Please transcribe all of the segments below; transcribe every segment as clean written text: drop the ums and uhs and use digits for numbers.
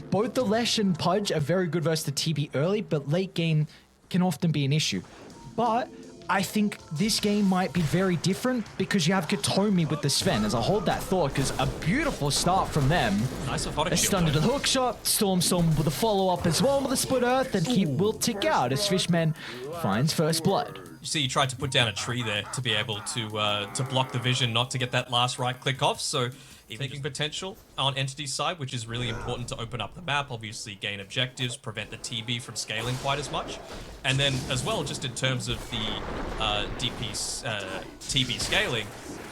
Both the Lesh and Pudge are very good versus the TB early, but late game can often be an issue. But I think this game might be very different because you have Katomi with the Sven. As I hold that thought, because a beautiful start from them. Nice Hokori. A stun into the hook shot, Storm with a follow-up as well with a split earth, and he will tick out as Fishman finds first blood. You see, he tried to put down a tree there to be able to block the vision, not to get that last right click off. So taking potential on Entity's side, which is really important to open up the map, obviously gain objectives, prevent the TB from scaling quite as much. And then as well, just in terms of the TB scaling,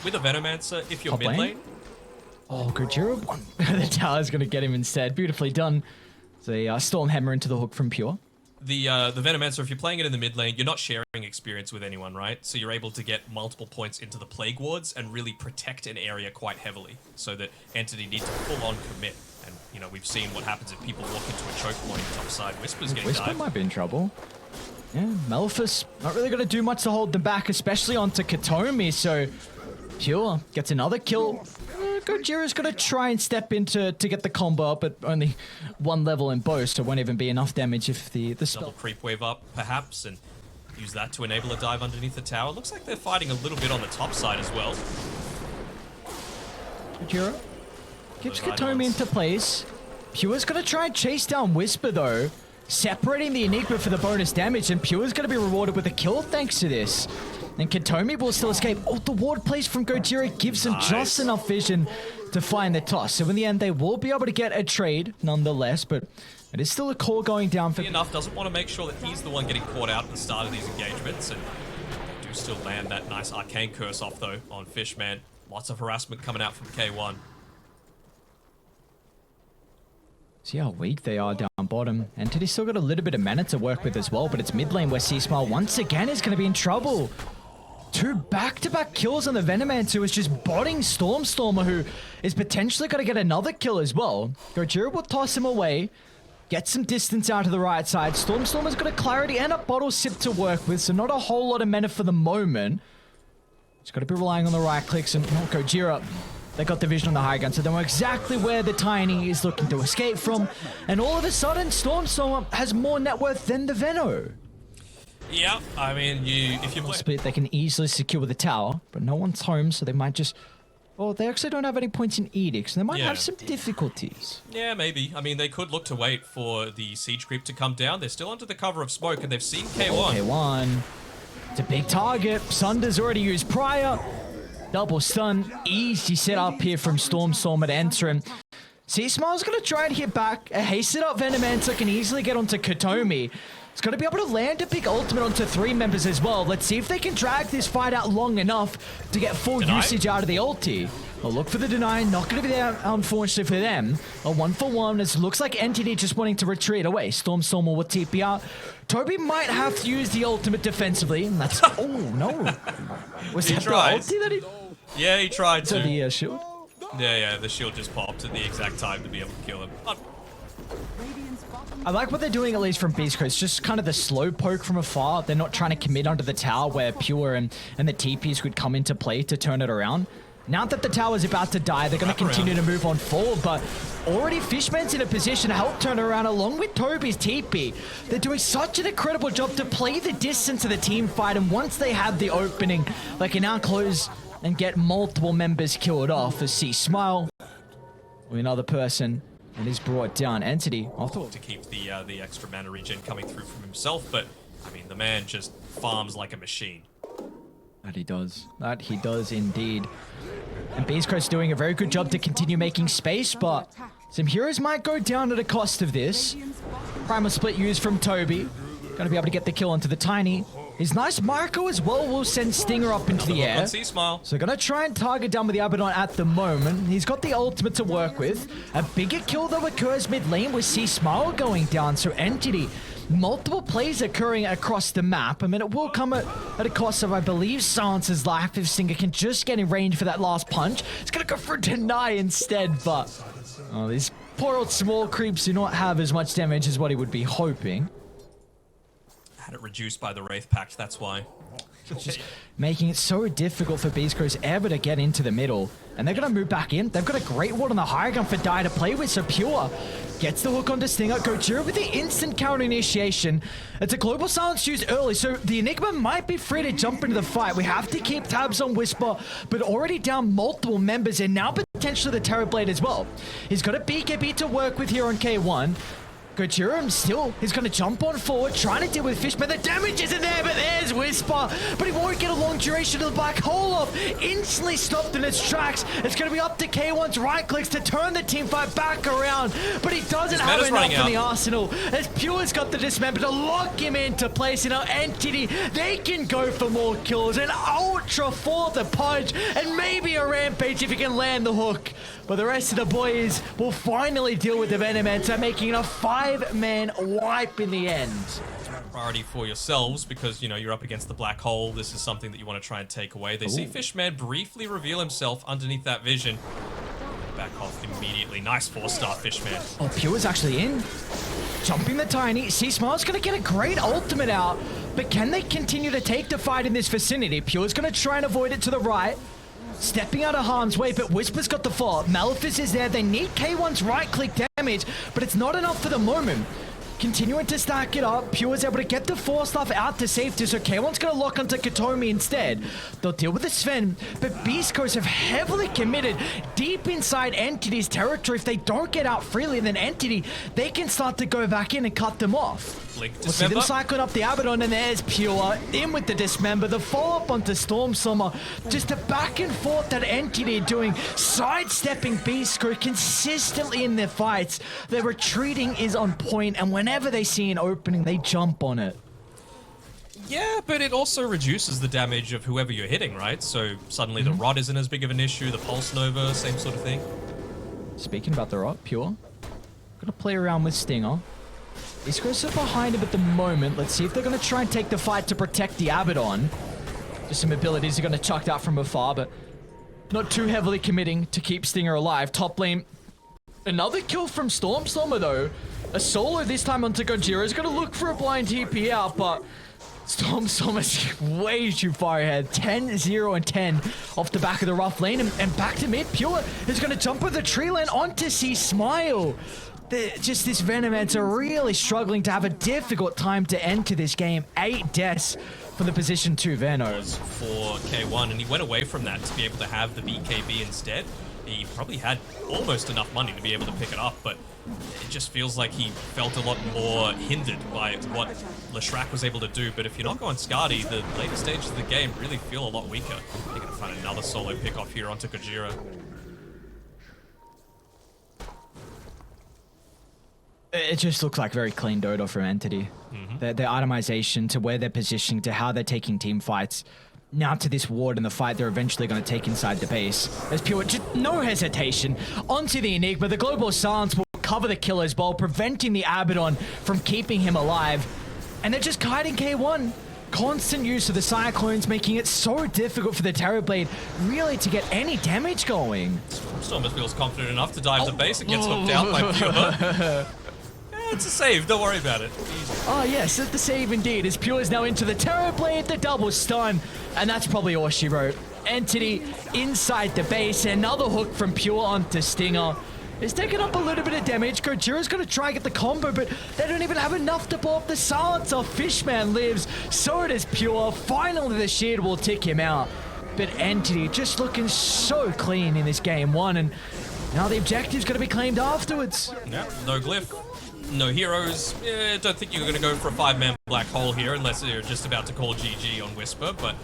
with a Venomancer, if you're mid lane. Oh, Gojira. The tower's going to get him instead. Beautifully done. The Stormhammer into the hook from Pure. The Venomancer, if you're playing it in the mid lane, you're not sharing experience with anyone, right? So you're able to get multiple points into the Plague Wards and really protect an area quite heavily, so that Entity need to full-on commit. And, you know, we've seen what happens if people walk into a choke point, topside, Whisper's getting Whisper dived. might be in trouble. Yeah, Malefic's not really going to do much to hold them back, especially onto Katomi, so Pure gets another kill. Gojira's going to try and step in to get the combo up, but only one level in both, so it won't even be enough damage if the spell... Double creep wave up, perhaps, and use that to enable a dive underneath the tower. Looks like they're fighting a little bit on the top side as well. Gojira keeps Katomi into place. Pure's going to try and chase down Whisper, though, separating the Enigma for the bonus damage, and Pure's going to be rewarded with a kill thanks to this. And Katomi will still escape. Oh, the ward place from Gojira gives him just enough vision to find the toss. So in the end, they will be able to get a trade nonetheless, but it is still a call going down for... Enough doesn't want to make sure that he's the one getting caught out at the start of these engagements, and they do still land that nice Arcane Curse off, though, on Fishman. Lots of harassment coming out from K1. See how weak they are down bottom. Entity's still got a little bit of mana to work with as well, but it's mid lane where C-Smile once again is going to be in trouble. 2 back-to-back kills on the Venomancer, who is just botting Stormer, who is potentially going to get another kill as well. Gojira will toss him away, get some distance out to the right side. Stormer's got a clarity and a bottle sip to work with, so not a whole lot of mana for the moment. Just got to be relying on the right clicks, and Gojira, they got the vision on the high ground, so they know exactly where the Tiny is looking to escape from. And all of a sudden, Stormer has more net worth than the Veno. Yeah, I mean, if you play... Split, they can easily secure the tower, but no one's home, so they might just... Well, they actually don't have any points in Edict, so they might have some difficulties. Yeah, maybe. I mean, they could look to wait for the siege creep to come down. They're still under the cover of smoke, and they've seen K1. K1. It's a big target. Sunder's already used prior. Double stun. Easy set up here from Storm to enter him. C-Smile's going to try and hit back. A hasted up Venomancer can easily get onto Katomi. He's going to be able to land a big ultimate onto 3 members as well. Let's see if they can drag this fight out long enough to get full usage out of the ulti. Well, look for the deny. Not going to be there, unfortunately, for them. A 1-for-1. It looks like Entity just wanting to retreat away. Storm will TP out. Toby might have to use the ultimate defensively. And that's... Oh, no. Was that the ulti that he... Yeah, he tried to. The shield? Yeah, the shield just popped at the exact time to be able to kill him. I like what they're doing, at least from beastcoast. Just kind of the slow poke from afar. They're not trying to commit under the tower where Pure and the TPs would come into play to turn it around. Now that the tower's about to die, they're going to continue to move on forward, but already Fishman's in a position to help turn around along with Toby's TP. They're doing such an incredible job to play the distance of the team fight, and once they have the opening, they can now close and get multiple members killed off as C-Smile with another person. And he's brought down. Entity. To keep the extra mana regen coming through from himself, but I mean the man just farms like a machine. That he does. That he does indeed. And beastcoast doing a very good job to continue making space, but some heroes might go down at a cost of this. Primal split used from Toby. Gonna be able to get the kill onto the Tiny. His nice Marco as well will send Stinger up into the air. So gonna try and target down with the Abaddon at the moment. He's got the ultimate to work with. A bigger kill though occurs mid lane with C-Smile going down. So Entity, multiple plays occurring across the map. I mean, it will come at a cost of, I believe, Silence's life if Stinger can just get in range for that last punch. It's gonna go for a deny instead, but these poor old small creeps do not have as much damage as what he would be hoping. had it reduced by the Wraith Pact, that's why. Just making it so difficult for beastcoast ever to get into the middle. And they're going to move back in. They've got a great ward on the high ground for Dai to play with, so Pure gets the hook onto Stinger. Gojira with the instant counter initiation. It's a global silence used early, so the Enigma might be free to jump into the fight. We have to keep tabs on Whisper, but already down multiple members, and now potentially the Terrorblade as well. He's got a BKB to work with here on K1. Gojira still is going to jump on forward, trying to deal with Fishman. The damage isn't there, but there's Whisper. But he won't get a long duration of the black hole off. Instantly stopped in its tracks. It's going to be up to K1's right clicks to turn the team fight back around. But he doesn't have enough in the arsenal. As Pure's got the dismember to lock him into place. And our Entity, they can go for more kills. An ultra for the punch. And maybe a rampage if he can land the hook. But the rest of the boys will finally deal with the Venomenter, making it a 5-man wipe in the end. Priority for yourselves because, you know, you're up against the black hole. This is something that you want to try and take away. They see Fishman briefly reveal himself underneath that vision. Back off immediately. Nice 4-star Fishman. Oh, Pure's actually in. Jumping the Tiny. C-Smile's going to get a great ultimate out. But can they continue to take the fight in this vicinity? Pure's going to try and avoid it to the right. Stepping out of harm's way, but Whisper's got the fall. Malefice is there. They need K1's right-click damage, but it's not enough for the moment. Continuing to stack it up, Pure's able to get the 4-stuff out to safety, so K1's going to lock onto Katomi instead. They'll deal with the Sven, but Beast Coast have heavily committed deep inside Entity's territory. If they don't get out freely, then Entity, they can start to go back in and cut them off. We'll see them cycling up the Abaddon, and there's Pure in with the Dismember. The follow-up onto Stormstormer. Just a back and forth that Entity are doing, sidestepping Beast Coast consistently in their fights. Their retreating is on point, and whenever they see an opening, they jump on it. Yeah, but it also reduces the damage of whoever you're hitting, right? So suddenly the Rod isn't as big of an issue, the Pulse Nova, same sort of thing. Speaking about the Rod, Pure, gonna play around with Stinger. East Coast are behind him at the moment. Let's see if they're gonna try and take the fight to protect the Abaddon. Just some abilities are gonna chuck that from afar, but not too heavily committing to keep Stinger alive. Top lane, another kill from Stormstormer though. A solo this time onto Gojira is gonna look for a blind TP out, but Stormstormer's way too far ahead. 10-0 and 10 off the back of the rough lane, and back to mid. Pure is gonna jump with the tree lane onto C-Smile. Just this Venomenter really struggling to have a difficult time to enter this game. 8 deaths for the position 2 Venos. For K1, and he went away from that to be able to have the BKB instead. He probably had almost enough money to be able to pick it up, but it just feels like he felt a lot more hindered by what Leshrac was able to do. But if you're not going Skadi, the later stages of the game really feel a lot weaker. They're going to find another solo pick off here onto Gojira. It just looks like very clean Dota from Entity. Their itemization to where they're positioning, to how they're taking team fights. Now to this ward and the fight they're eventually going to take inside the base. There's Pure, just no hesitation. Onto the Enigma. The Global Silence will cover the Killer's Bowl, preventing the Abaddon from keeping him alive. And they're just kiting K1. Constant use of the Cyclones, making it so difficult for the Terrorblade really to get any damage going. Stormer feels confident enough to dive the base and gets hooked out by Pure. It's a save, don't worry about it. Easy. Oh yes, it's the save indeed, as Pure is now into the Terrorblade, the double stun, and that's probably all she wrote. Entity inside the base, another hook from Pure onto Stinger. It's taking up a little bit of damage. Gojira's going to try and get the combo, but they don't even have enough to pull up the silencer. Fishman lives, so does Pure. Finally, the shield will tick him out. But Entity just looking so clean in this game 1, and now the objective's going to be claimed afterwards. Yeah, no glyph. No heroes. Don't think you're going to go for a 5-man black hole here unless you're just about to call GG on Whisper, but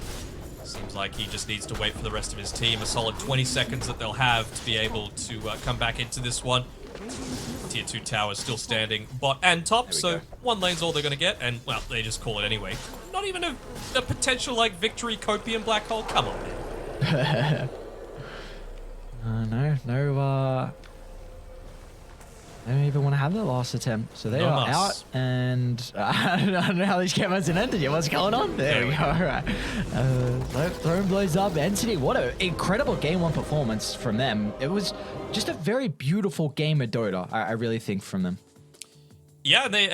seems like he just needs to wait for the rest of his team. A solid 20 seconds that they'll have to be able to come back into this one. Tier 2 towers still standing bot and top, so one lane's all they're going to get, and, well, they just call it anyway. Not even a potential, like, victory copium black hole? Come on, man. No, I don't even want to have the last attempt. So they are out, and I don't know how these cameras ended yet. What's going on? There we go. All right. Throne blows up. Entity, what an incredible game 1 performance from them. It was just a very beautiful game of Dota, I really think, from them. Yeah, they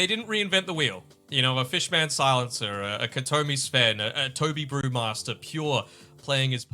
didn't reinvent the wheel. You know, a Fishman Silencer, a Katomi Sven, a Toby Brewmaster, Pure playing his